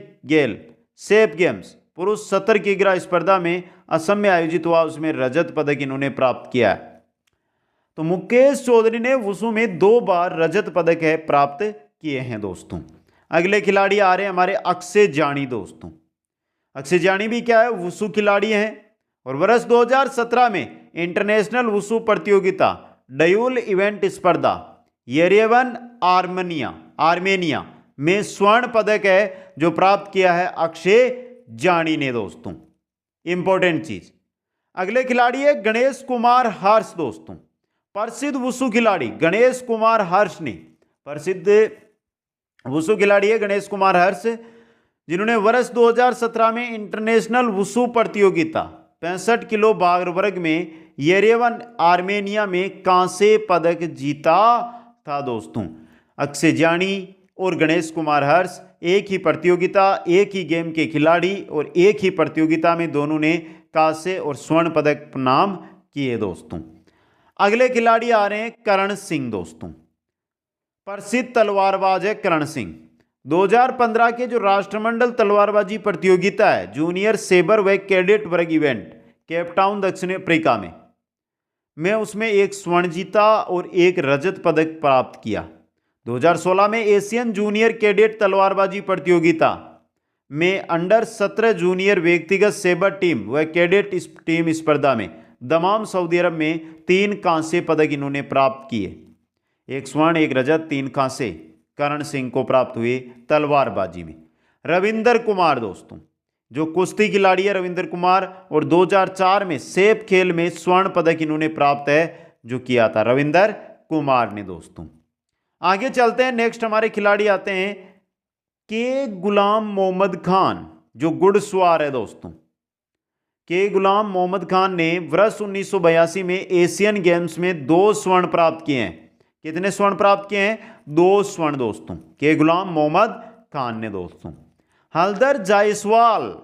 सेफ गेम्स पुरुष 70 किग्रा स्पर्धा में असम में आयोजित हुआ, उसमें रजत पदक इन्होंने प्राप्त किया है। तो मुकेश चौधरी ने वुशु में 2 बार रजत पदक है प्राप्त किए हैं दोस्तों। अगले खिलाड़ी आ रहे हैं हमारे अक्षय जानी दोस्तों। अक्षय जानी भी क्या है? वुशु खिलाड़ी हैं। और वर्ष 2017 में इंटरनेशनल वुशु प्रतियोगिता डयूल इवेंट स्पर्धा येरेवन आर्मेनिया में स्वर्ण पदक है जो प्राप्त किया है अक्षय जानी ने दोस्तों। इंपॉर्टेंट चीज। अगले खिलाड़ी है गणेश कुमार हर्ष दोस्तों। प्रसिद्ध वुशु खिलाड़ी गणेश कुमार हर्ष ने, प्रसिद्ध वुशु खिलाड़ी है गणेश कुमार हर्ष, जिन्होंने वर्ष 2017 में इंटरनेशनल वुशु प्रतियोगिता 65 किलो भार वर्ग में येरेवन आर्मेनिया में कांस्य पदक जीता था दोस्तों। अक्षय जानी और गणेश कुमार हर्ष एक ही प्रतियोगिता, एक ही गेम के खिलाड़ी और एक ही प्रतियोगिता में दोनों ने कांस्य और स्वर्ण पदक नाम किए दोस्तों। अगले खिलाड़ी आ रहे हैं करण सिंह दोस्तों। प्रसिद्ध तलवारबाज है करण सिंह। 2015 के जो राष्ट्रमंडल तलवारबाजी प्रतियोगिता है जूनियर सेबर व कैडेट वर्ग इवेंट केप टाउन दक्षिण अफ्रीका में में उसमें एक स्वर्ण जीता और एक रजत पदक प्राप्त किया। 2016 में एशियन जूनियर कैडेट तलवारबाजी प्रतियोगिता में अंडर 17 जूनियर व्यक्तिगत सेबर टीम व कैडेट टीम स्पर्धा में दमाम सऊदी अरब में 3 कांस्य पदक इन्होंने प्राप्त किए। एक स्वर्ण, एक रजत, 3 कांस्य करण सिंह को प्राप्त हुए तलवारबाजी में। रविंदर कुमार दोस्तों, जो कुश्ती खिलाड़ी है रविंदर कुमार, और 2004 में सेप खेल में स्वर्ण पदक इन्होंने प्राप्त है जो किया था रविंदर कुमार ने दोस्तों। आगे चलते हैं, नेक्स्ट हमारे खिलाड़ी आते हैं के गुलाम मोहम्मद खान, जो घुड़सवार है दोस्तों। के गुलाम मोहम्मद खान ने वर्ष 1982 में एशियन गेम्स में 2 स्वर्ण प्राप्त किए हैं। कितने स्वर्ण प्राप्त किए हैं? 2 स्वर्ण दोस्तों, के गुलाम मोहम्मद खान ने दोस्तों। हलदर जायसवाल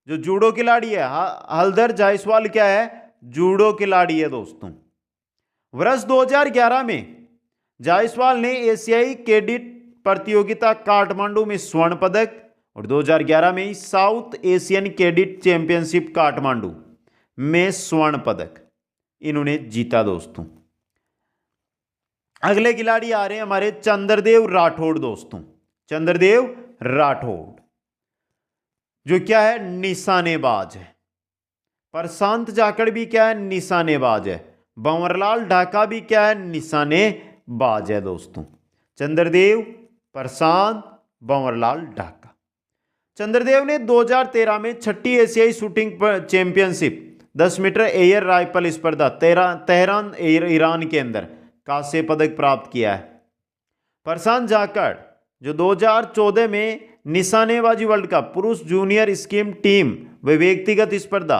जो जूडो खिलाड़ी है, हलदर जायसवाल क्या है? जूडो खिलाड़ी है दोस्तों। वर्ष 2011 में जायसवाल ने एशियाई कैडेट प्रतियोगिता काठमांडू में स्वर्ण पदक और 2011 में south Asian cadet championship Kathmandu में स्वर्ण पदक इन्होंने जीता दोस्तों। अगले खिलाड़ी आ रहे हैं हमारे चंद्रदेव राठौड़ दोस्तों। चंद्रदेव राठौड़ जो क्या है? निशानेबाज है। प्रशांत जाखड़ भी क्या है? निशानेबाज है। भंवरलाल ढाका भी क्या है? निशानेबाज है दोस्तों। चंद्रदेव, प्रशांत, भंवरलाल ढाका। चंद्रदेव ने 2013 में 6ठी एशियाई shooting championship 10 metre air rifle स्पर्धा तेहरान ईरान के अंदर कांस्य पदक प्राप्त किया है। प्रशांत जाखड़ जो 2014 में निशानेबाजी वर्ल्ड कप पुरुष जूनियर स्कीम टीम व व्यक्तिगत स्पर्धा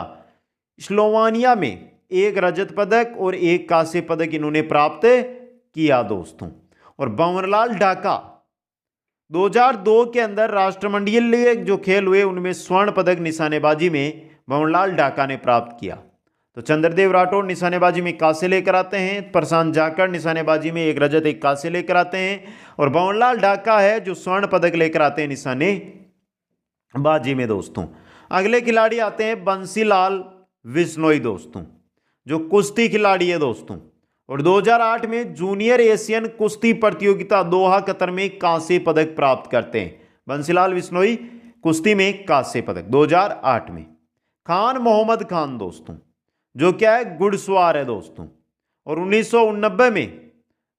स्लोवानिया में 1 रजत पदक और 1 कांस्य पदक इन्होंने प्राप्त किया दोस्तों। और भंवरलाल ढाका 2002 के अंदर राष्ट्रमंडलीय जो खेल हुए उनमें स्वर्ण पदक निशानेबाजी में भंवरलाल ढाका ने प्राप्त किया। तो चंद्रदेव राठौड़ निशानेबाजी में कांस्य लेकर आते हैं, प्रशांत जाखड़ निशानेबाजी में 1 रजत 1 कांस्य लेकर आते हैं, और भंवरलाल ढाका है जो स्वर्ण पदक लेकर आते हैं निशानेबाजी में दोस्तों। अगले खिलाड़ी आते हैं बंसीलाल बिश्नोई दोस्तों, जो कुश्ती खिलाड़ी है दोस्तों, और 2008 में जूनियर एशियन कुश्ती प्रतियोगिता दोहा कतर में कांस्य पदक प्राप्त करते हैं। बंसीलाल बिश्नोई कुश्ती में कांस्य पदक 2008 में। खान मोहम्मद खान दोस्तों, जो क्या है? घुड़सवार है दोस्तों, और 1989 में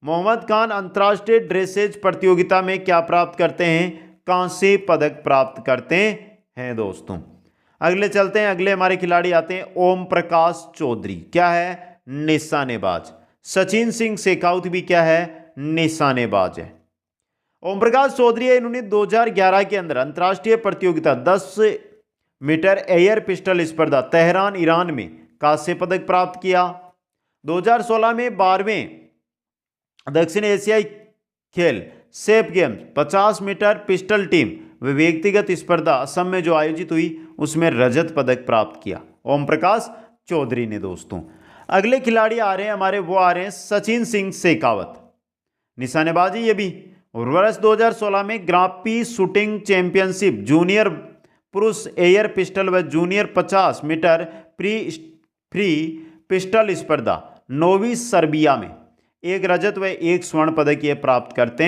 मोहम्मद खान अंतर्राष्ट्रीय ड्रेसेज प्रतियोगिता में क्या प्राप्त करते हैं? कांस्य पदक प्राप्त करते हैं दोस्तों। अगले चलते हैं, अगले हमारे खिलाड़ी आते हैं ओम प्रकाश चौधरी, क्या है? निशानेबाज। सचिन सिंह शेखावत भी क्या है? निशानेबाज है। ओम प्रकाश चौधरी है, इन्होंने 2011 के अंदर अंतर्राष्ट्रीय प्रतियोगिता 10 मीटर एयर पिस्टल स्पर्धा तेहरान ईरान में कांस्य पदक प्राप्त किया। 2016 में 12वें दक्षिण एशियाई खेल SAF games 50 metre pistol team व व्यक्तिगत स्पर्धा असम में जो आयोजित हुई उसमें रजत पदक प्राप्त किया ओम प्रकाश चौधरी ने दोस्तों। अगले खिलाड़ी आ रहे हैं हमारे, वो आ रहे हैं सचिन सिंह शेखावत, निशानेबाजी ये भी। और वर्ष 2016 में ग्रांप्री शूटिंग चैंपियनशिप जूनियर पुरुष एयर पिस्टल व जूनियर 50 मीटर फ्री पिस्टल स्पर्धा नोवी सर्बिया में 1 रजत व 1 स्वर्ण पदक ये प्राप्त करते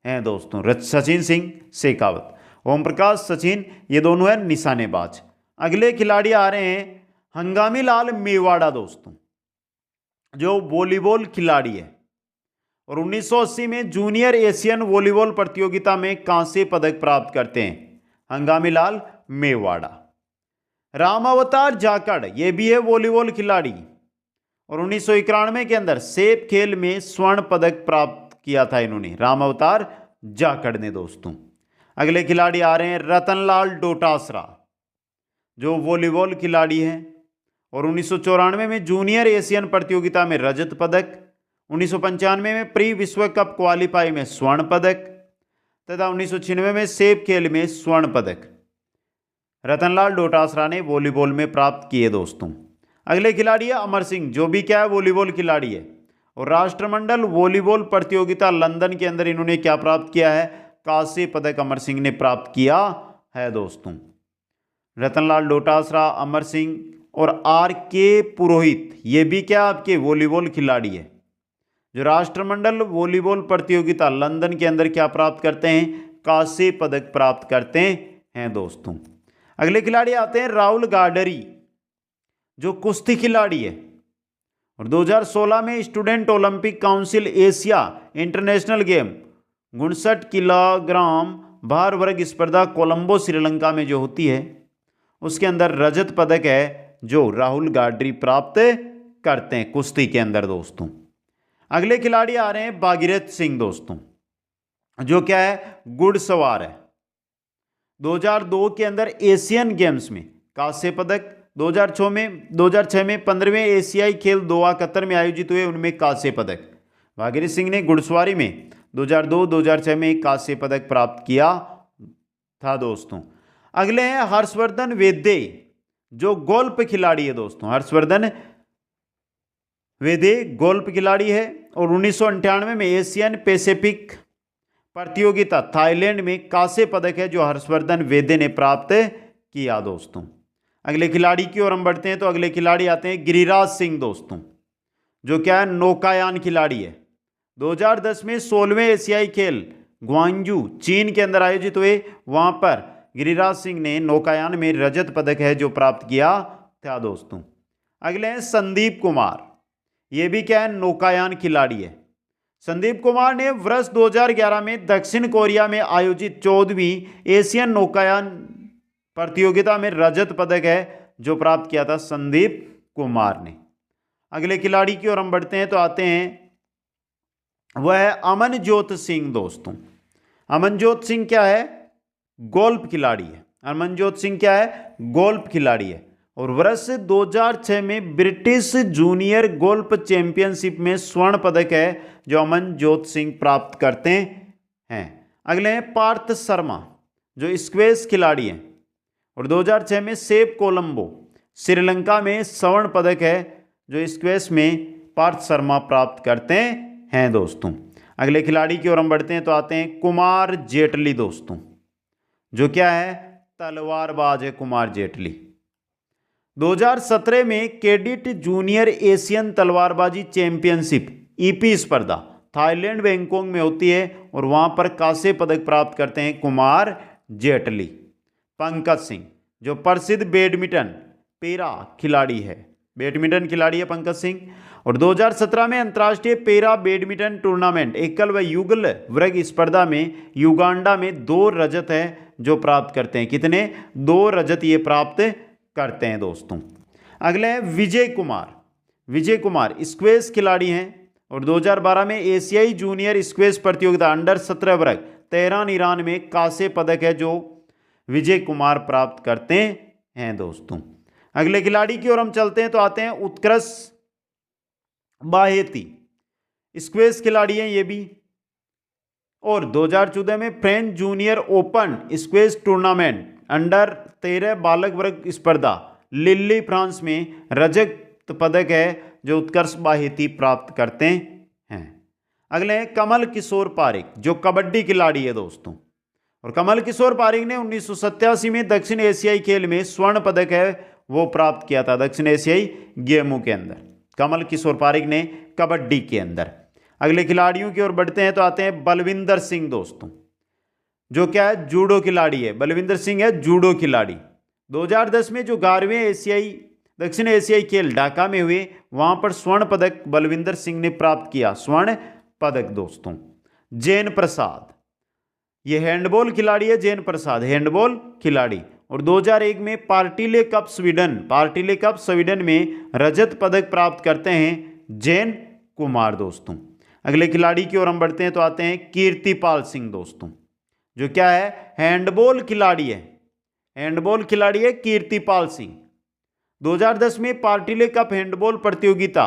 हैं दोस्तों। सचिन सिंह शेखावत, ओम प्रकाश, सचिन, ये दोनों है निशानेबाज। अगले खिलाड़ी आ रहे हैं हंगामी लाल मेवाड़ा दोस्तों, जो वॉलीबॉल खिलाड़ी है और 1980 में जूनियर एशियन वॉलीबॉल प्रतियोगिता में कांस्य पदक प्राप्त करते हैं। हंगामी लाल मेवाड़ा। रामावतार जाखड़ ये भी है वॉलीबॉल खिलाड़ी और 1991 के अंदर सेप खेल में स्वर्ण पदक प्राप्त किया था इन्होंने, रामावतार जाखड़ ने दोस्तों। अगले खिलाड़ी आ रहे हैं रतनलाल डोटासरा, जो वॉलीबॉल खिलाड़ी हैं और 1994 में जूनियर एशियन प्रतियोगिता में रजत पदक, 1995 में प्री विश्व कप क्वालिफाई में स्वर्ण पदक तथा 1996 में सेप खेल में स्वर्ण पदक रतनलाल डोटासरा ने वॉलीबॉल में प्राप्त किए दोस्तों। अगले खिलाड़ी है अमर सिंह, जो भी क्या है वॉलीबॉल खिलाड़ी है और राष्ट्रमंडल वॉलीबॉल प्रतियोगिता लंदन के अंदर इन्होंने क्या प्राप्त किया है? कांस्य पदक अमर सिंह ने प्राप्त किया है दोस्तों। रतनलाल डोटासरा, अमर सिंह और आर के पुरोहित, ये भी क्या आपके वॉलीबॉल खिलाड़ी है, जो राष्ट्रमंडल वॉलीबॉल प्रतियोगिता लंदन के अंदर क्या प्राप्त करते हैं, कांस्य पदक प्राप्त करते हैं दोस्तों। अगले खिलाड़ी आते हैं राहुल गाडरी, जो कुश्ती खिलाड़ी है और 2016 में student Olympic council Asia international game 59 kilogram भार वर्ग स्पर्धा कोलंबो श्रीलंका में जो होती है उसके अंदर रजत पदक है जो राहुल गाडरी प्राप्त करते हैं कुश्ती के अंदर दोस्तों। अगले खिलाड़ी आ रहे हैं भागीरथ सिंह दोस्तों, जो क्या है, घुड़सवार है। 2002 के अंदर एशियन गेम्स में कांस्य पदक, 2006 में 15वें एशियाई खेल दोहा कतर में आयोजित हुए, उनमें कांस्य पदक। भागीरथ सिंह ने घुड़सवारी में 2002-2006 में कांस्य पदक प्राप्त किया था दोस्तों। अगले हैं हर्षवर्धन वेदे, जो गोल्फ खिलाड़ी है दोस्तों। हर्षवर्धन वेदे गोल्फ खिलाड़ी है और 1998 में एशियन पैसिफिक प्रतियोगिता थाईलैंड में कांस्य पदक है जो हर्षवर्धन वेदे ने प्राप्त किया दोस्तों। अगले खिलाड़ी की ओर हम बढ़ते हैं तो अगले खिलाड़ी आते हैं गिरिराज सिंह दोस्तों, जो क्या है, नौकायान खिलाड़ी है। 2010 में 16वें एशियाई खेल ग्वांगजू चीन के अंदर आयोजित हुए, वहां पर गिरिराज सिंह ने नौकायान में रजत पदक है जो प्राप्त किया था दोस्तों। अगले हैं संदीप कुमार, ये भी क्या है, नौकायान खिलाड़ी है। संदीप कुमार ने वर्ष 2011 में दक्षिण कोरिया में आयोजित 14वीं एशियन नौकायान प्रतियोगिता में रजत पदक है जो प्राप्त किया था संदीप कुमार ने। अगले खिलाड़ी की ओर हम बढ़ते हैं तो आते हैं, वह है अमनजोत सिंह दोस्तों। अमनजोत सिंह क्या है, गोल्फ खिलाड़ी है। अमनजोत सिंह क्या है, गोल्फ खिलाड़ी है और वर्ष 2006 में ब्रिटिश जूनियर गोल्फ चैंपियनशिप में स्वर्ण पदक है जो अमनजोत सिंह प्राप्त करते हैं। अगले हैं पार्थ शर्मा, जो स्क्वैश खिलाड़ी हैं और 2006 में सेप कोलंबो श्रीलंका में स्वर्ण पदक है जो स्क्वैश में पार्थ शर्मा प्राप्त करते हैं दोस्तों। अगले खिलाड़ी की ओर हम बढ़ते हैं तो आते हैं कुमार जेटली दोस्तों, जो क्या है, तलवारबाज है कुमार जेटली। 2017 में कैडेट जूनियर एशियन तलवारबाजी चैंपियनशिप ईपी स्पर्धा थाईलैंड बैंकॉक में होती है और वहां पर कांस्य पदक प्राप्त करते हैं कुमार जेटली। पंकज सिंह, जो प्रसिद्ध बैडमिंटन पैरा खिलाड़ी है, बैडमिंटन खिलाड़ी है पंकज सिंह और 2017 में अंतर्राष्ट्रीय पैरा बैडमिंटन टूर्नामेंट एकल व युगल वर्ग स्पर्धा में युगांडा में 2 रजत है जो प्राप्त करते हैं। कितने, 2 रजत ये प्राप्त करते हैं दोस्तों। अगले हैं विजय कुमार। विजय कुमार स्क्वैश खिलाड़ी हैं और 2012 में एशियाई जूनियर स्क्वैश प्रतियोगिता अंडर 17 वर्ग तेहरान ईरान में कांस्य पदक है जो विजय कुमार प्राप्त करते हैं दोस्तों। अगले खिलाड़ी की ओर हम चलते हैं तो आते हैं उत्कर्ष बाहेती, स्क्वैश खिलाड़ी हैं ये भी और 2014 में French junior open squash tournament under 13 बालक वर्ग स्पर्धा लिल्ली फ्रांस में रजत पदक है जो उत्कर्ष बाहेती प्राप्त करते हैं। अगले हैं कमल किशोर पारिक, जो कबड्डी खिलाड़ी है दोस्तों और कमल किशोर पारिक ने 1987 में दक्षिण एशियाई खेल में स्वर्ण पदक है वो प्राप्त किया था दक्षिण एशियाई गेमों के अंदर, कमल किशोर पारिक ने कबड्डी के अंदर। अगले खिलाड़ियों की ओर बढ़ते हैं तो आते हैं बलविंदर सिंह दोस्तों, जो क्या है, जूडो खिलाड़ी है। बलविंदर सिंह है जूडो खिलाड़ी। 2010 में जो 11वें दक्षिण एशियाई खेल ढाका में हुए वहां पर स्वर्ण पदक बलविंदर सिंह ने प्राप्त किया, स्वर्ण पदक दोस्तों। जैन प्रसाद, ये हैंडबॉल खिलाड़ी है, जैन प्रसाद हैंडबॉल खिलाड़ी और 2001 में पार्टिले कप स्वीडन में रजत पदक प्राप्त करते हैं जैन कुमार दोस्तों। अगले खिलाड़ी की ओर हम बढ़ते हैं तो आते हैं कीर्तिपाल सिंह दोस्तों, जो क्या है, हैंडबॉल खिलाड़ी है। हैंडबॉल खिलाड़ी है कीर्तिपाल सिंह। 2010 में पार्टिले कप हैंडबॉल प्रतियोगिता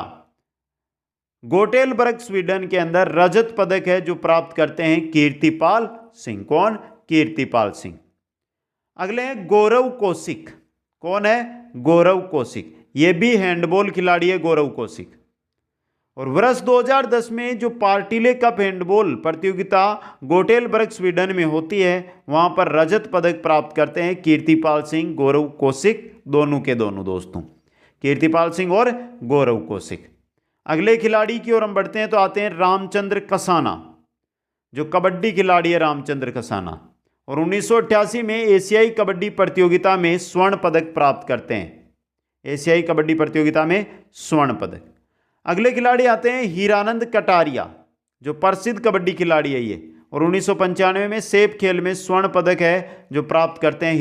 गोटेलबर्ग स्वीडन के अंदर रजत पदक है जो प्राप्त करते हैं कीर्तिपाल सिंह। कौन, कीर्तिपाल सिंह। अगले हैं गौरव कौशिक। कौन है, गौरव कौशिक, ये भी हैंडबॉल खिलाड़ी है गौरव कौशिक और वर्ष 2010 में जो पार्टिले कप हैंडबॉल प्रतियोगिता गोटेलबर्ग स्वीडन में होती है वहां पर रजत पदक प्राप्त करते हैं कीर्तिपाल सिंह, गौरव कौशिक, दोनों के दोनों दोस्तों। कीर्तिपाल सिंह और गौरव कौशिक। अगले खिलाड़ी की ओर हम बढ़ते हैं तो आते हैं रामचंद्र कसाना, जो कबड्डी खिलाड़ी है रामचंद्र कसाना, और 1988 में एशियाई कबड्डी प्रतियोगिता में स्वर्ण पदक प्राप्त करते हैं, एशियाई कबड्डी प्रतियोगिता में स्वर्ण पदक। अगले खिलाड़ी आते हैं हीरानंद कटारिया, जो प्रसिद्ध कबड्डी खिलाड़ी है ये, और 1995 में सेप खेल में स्वर्ण पदक है जो प्राप्त करते हैं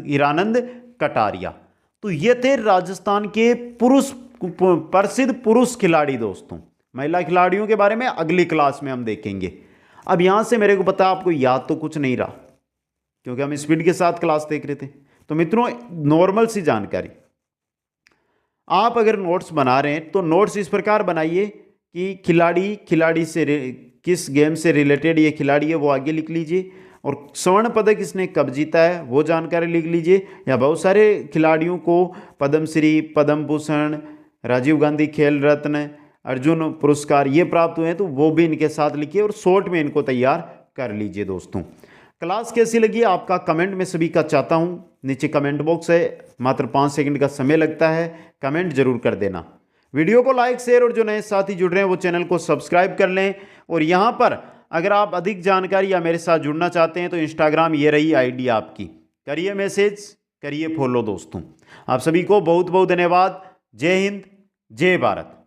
हीरानंद कटारिया। तो ये थे राजस्थान के प्रसिद्ध पुरुष खिलाड़ी दोस्तों। महिला खिलाड़ियों के बारे में अगली क्लास में हम देखेंगे। अब यहां से मेरे को पता आपको याद तो कुछ नहीं रहा, क्योंकि हम स्पीड के साथ क्लास देख रहे थे। तो मित्रों, नॉर्मल सी जानकारी, आप अगर नोट्स बना रहे हैं तो नोट्स इस प्रकार बनाइए कि खिलाड़ी से किस गेम से रिलेटेड ये खिलाड़ी है वो आगे लिख लीजिए, और स्वर्ण पदक इसने कब जीता है वो जानकारी लिख लीजिए, या बहुत सारे खिलाड़ियों को पद्मश्री, पद्म भूषण, राजीव गांधी खेल रत्न, अर्जुन पुरस्कार ये प्राप्त हुए हैं, तो वो भी इनके साथ लिखिए और शॉर्ट में इनको तैयार कर लीजिए। दोस्तों, क्लास कैसी लगी आपका कमेंट में सभी का चाहता हूं। नीचे कमेंट बॉक्स है, मात्र 5 सेकंड का समय लगता है, कमेंट जरूर कर देना। वीडियो को लाइक, शेयर, और जो नए साथी जुड़ रहे हैं वो चैनल को सब्सक्राइब कर लें। और यहाँ पर अगर आप अधिक जानकारी या मेरे साथ जुड़ना चाहते हैं तो इंस्टाग्राम ये रही आईडी आपकी, करिए मैसेज, करिए फॉलो। दोस्तों, आप सभी को बहुत बहुत धन्यवाद। जय हिंद, जय भारत।